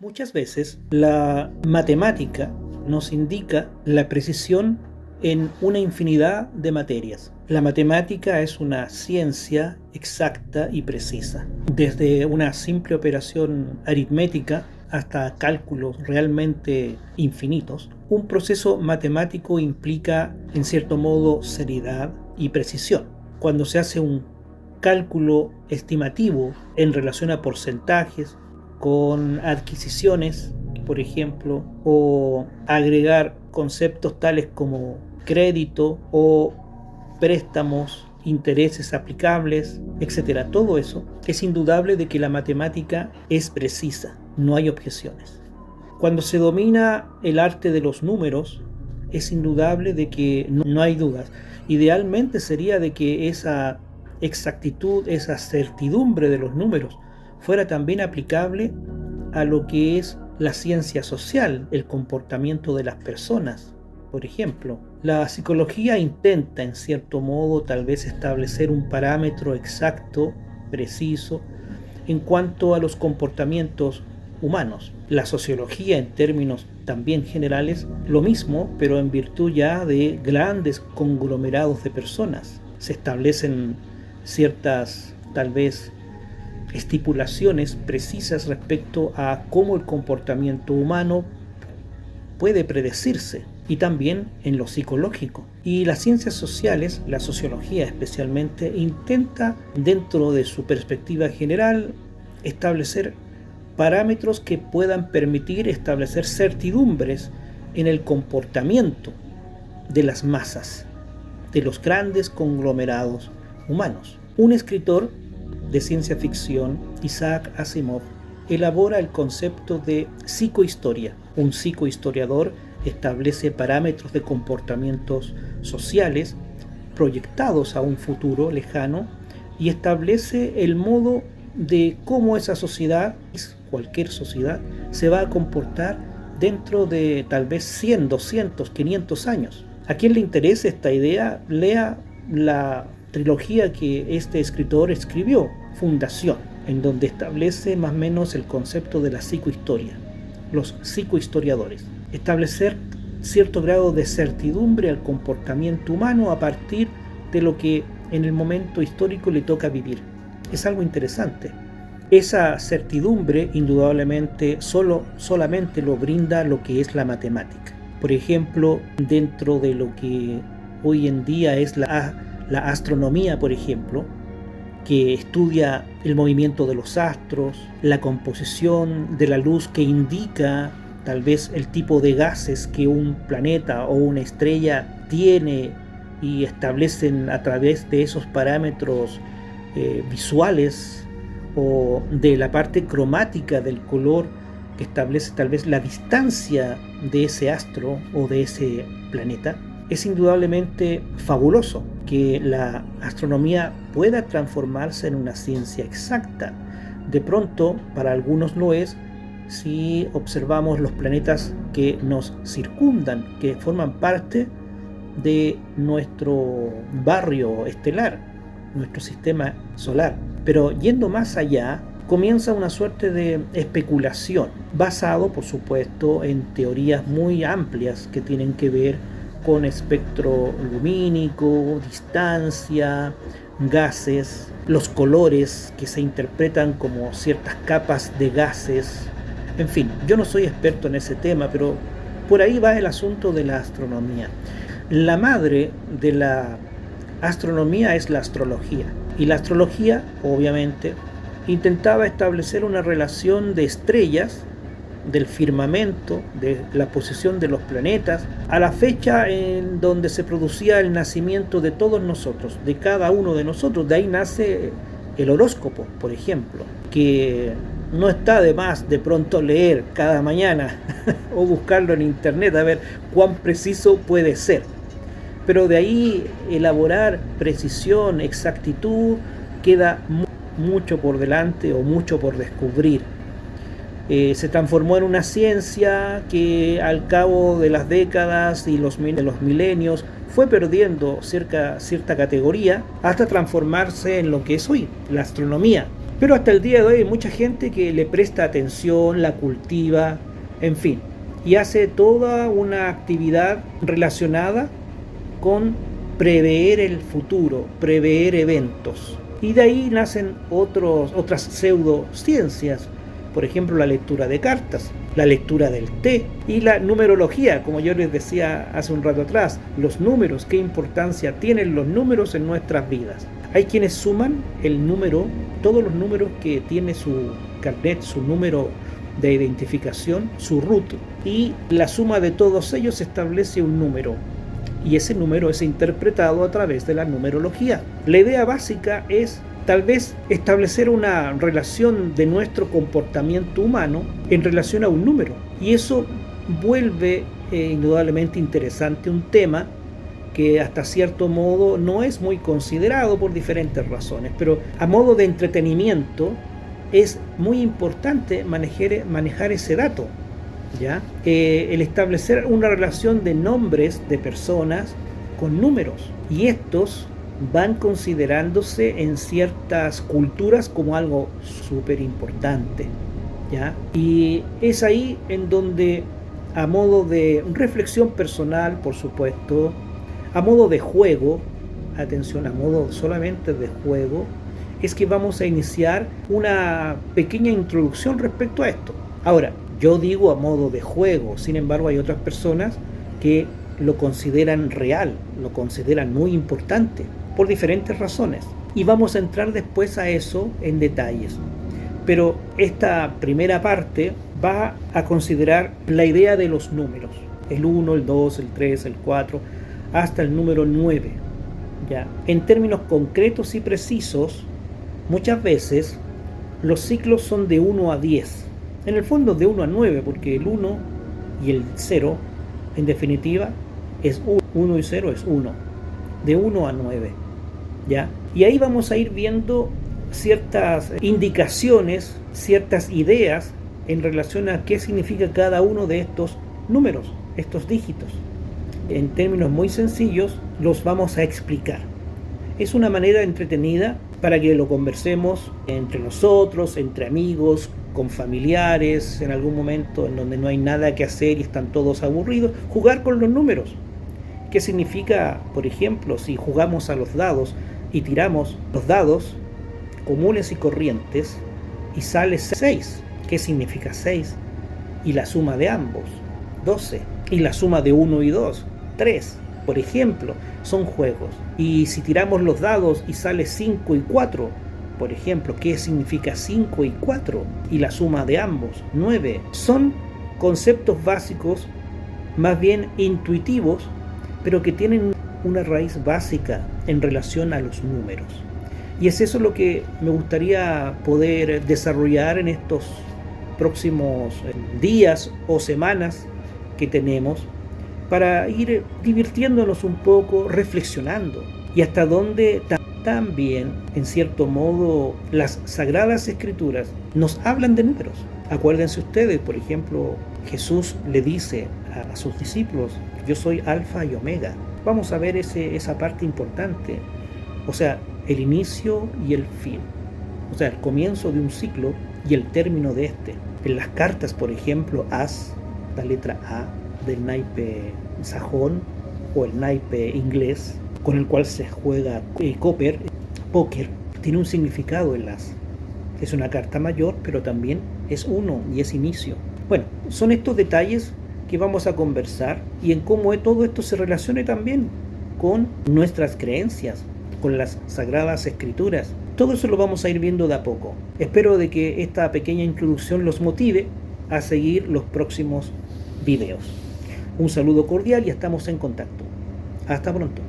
Muchas veces la matemática nos indica la precisión en una infinidad de materias. La matemática es una ciencia exacta y precisa, desde una simple operación aritmética hasta cálculos realmente infinitos. Un proceso matemático implica, en cierto modo, seriedad y precisión. Cuando se hace un cálculo estimativo en relación a porcentajes, con adquisiciones, por ejemplo, o agregar conceptos tales como crédito o préstamos, intereses aplicables, etcétera. Todo eso es indudable de que la matemática es precisa, no hay objeciones. Cuando se domina el arte de los números, es indudable de que no hay dudas. Idealmente sería de que esa exactitud, esa certidumbre de los números fuera también aplicable a lo que es la ciencia social, el comportamiento de las personas. Por ejemplo, la psicología intenta, en cierto modo, tal vez establecer un parámetro exacto, preciso, en cuanto a los comportamientos humanos. La sociología, en términos también generales, lo mismo, pero en virtud ya de grandes conglomerados de personas. Se establecen ciertas, tal vez, estipulaciones precisas respecto a cómo el comportamiento humano puede predecirse, y también en lo psicológico. Y las ciencias sociales, la sociología especialmente, intenta, dentro de su perspectiva general, establecer parámetros que puedan permitir establecer certidumbres en el comportamiento de las masas, de los grandes conglomerados humanos. Un escritor de ciencia ficción, Isaac Asimov, elabora el concepto de psicohistoria. Un psicohistoriador establece parámetros de comportamientos sociales proyectados a un futuro lejano y establece el modo de cómo esa sociedad, cualquier sociedad, se va a comportar dentro de tal vez 100, 200, 500 años. A quien le interese esta idea, lea la trilogía que este escritor escribió, Fundación, en donde establece más o menos el concepto de la psicohistoria, los psicohistoriadores. Establecer cierto grado de certidumbre al comportamiento humano a partir de lo que en el momento histórico le toca vivir. Es algo interesante. Esa certidumbre indudablemente solamente lo brinda lo que es la matemática. Por ejemplo, dentro de lo que hoy en día es la astronomía, por ejemplo, que estudia el movimiento de los astros, la composición de la luz que indica tal vez el tipo de gases que un planeta o una estrella tiene, y establecen a través de esos parámetros visuales o de la parte cromática del color que establece tal vez la distancia de ese astro o de ese planeta. Es indudablemente fabuloso que la astronomía pueda transformarse en una ciencia exacta. De pronto, para algunos lo es si observamos los planetas que nos circundan, que forman parte de nuestro barrio estelar, nuestro sistema solar. Pero yendo más allá, comienza una suerte de especulación, basado, por supuesto, en teorías muy amplias que tienen que ver con espectro lumínico, distancia, gases, los colores que se interpretan como ciertas capas de gases. En fin, yo no soy experto en ese tema, pero por ahí va el asunto de la astronomía. La madre de la astronomía es la astrología, y la astrología, obviamente, intentaba establecer una relación de estrellas, del firmamento, de la posición de los planetas, a la fecha en donde se producía el nacimiento de todos nosotros, de cada uno de nosotros. De ahí nace el horóscopo, por ejemplo, que no está de más de pronto leer cada mañana o buscarlo en internet a ver cuán preciso puede ser. Pero de ahí elaborar precisión, exactitud, queda mucho por delante o mucho por descubrir. Se transformó en una ciencia que al cabo de las décadas y de los milenios fue perdiendo cierta categoría hasta transformarse en lo que es hoy, la astronomía. Pero hasta el día de hoy hay mucha gente que le presta atención, la cultiva, en fin, y hace toda una actividad relacionada con prever el futuro, prever eventos. Y de ahí nacen otras pseudociencias, por ejemplo la lectura de cartas, la lectura del té y la numerología, como yo les decía hace un rato atrás, los números, qué importancia tienen los números en nuestras vidas. Hay quienes suman el número, todos los números que tiene su carnet, su número de identificación, su RUT, y la suma de todos ellos establece un número. Y ese número es interpretado a través de la numerología. La idea básica es tal vez establecer una relación de nuestro comportamiento humano en relación a un número. Y eso vuelve indudablemente interesante un tema que hasta cierto modo no es muy considerado por diferentes razones, pero a modo de entretenimiento es muy importante manejar ese dato. ¿Ya? El establecer una relación de nombres de personas con números, y estos van considerándose en ciertas culturas como algo súper importante, ¿ya? Y es ahí en donde, a modo de reflexión personal, por supuesto, a modo de juego, atención, a modo solamente de juego, es que vamos a iniciar una pequeña introducción respecto a esto. Ahora, yo digo a modo de juego, sin embargo hay otras personas que lo consideran real, lo consideran muy importante, por diferentes razones. Y vamos a entrar después a eso en detalles. Pero esta primera parte va a considerar la idea de los números. El 1, el 2, el 3, el 4, hasta el número 9. ¿Ya? En términos concretos y precisos, muchas veces los ciclos son de 1 a 10. En el fondo de 1 a 9, porque el 1 y el 0, en definitiva, es 1. 1 y 0 es 1. De 1 a 9. ¿Ya? Y ahí vamos a ir viendo ciertas indicaciones, ciertas ideas en relación a qué significa cada uno de estos números, estos dígitos. En términos muy sencillos, los vamos a explicar. Es una manera entretenida para que lo conversemos entre nosotros, entre amigos, con familiares, en algún momento en donde no hay nada que hacer y están todos aburridos, jugar con los números. ¿Qué significa, por ejemplo, si jugamos a los dados y tiramos los dados comunes y corrientes y sale 6? ¿Qué significa 6? Y la suma de ambos, 12. Y la suma de 1 y 2, 3. Por ejemplo, son juegos. Y si tiramos los dados y sale 5 y 4, por ejemplo, ¿qué significa 5 y 4? Y la suma de ambos, 9. Son conceptos básicos, más bien intuitivos, pero que tienen una raíz básica en relación a los números. Y es eso lo que me gustaría poder desarrollar en estos próximos días o semanas que tenemos, para ir divirtiéndonos un poco, reflexionando, y hasta dónde también, en cierto modo, las Sagradas Escrituras nos hablan de números. Acuérdense ustedes, por ejemplo, Jesús le dice a sus discípulos: yo soy Alfa y Omega. Vamos a ver esa parte importante, o sea, el inicio y el fin, o sea, el comienzo de un ciclo y el término de este. En las cartas, por ejemplo, As, la letra A del naipe sajón o el naipe inglés, con el cual se juega póker, tiene un significado el as. Es una carta mayor, pero también es 1 y es inicio. Bueno, son estos detalles que vamos a conversar, y en cómo todo esto se relacione también con nuestras creencias, con las Sagradas Escrituras. Todo eso lo vamos a ir viendo de a poco. Espero de que esta pequeña introducción los motive a seguir los próximos videos. Un saludo cordial y estamos en contacto. Hasta pronto.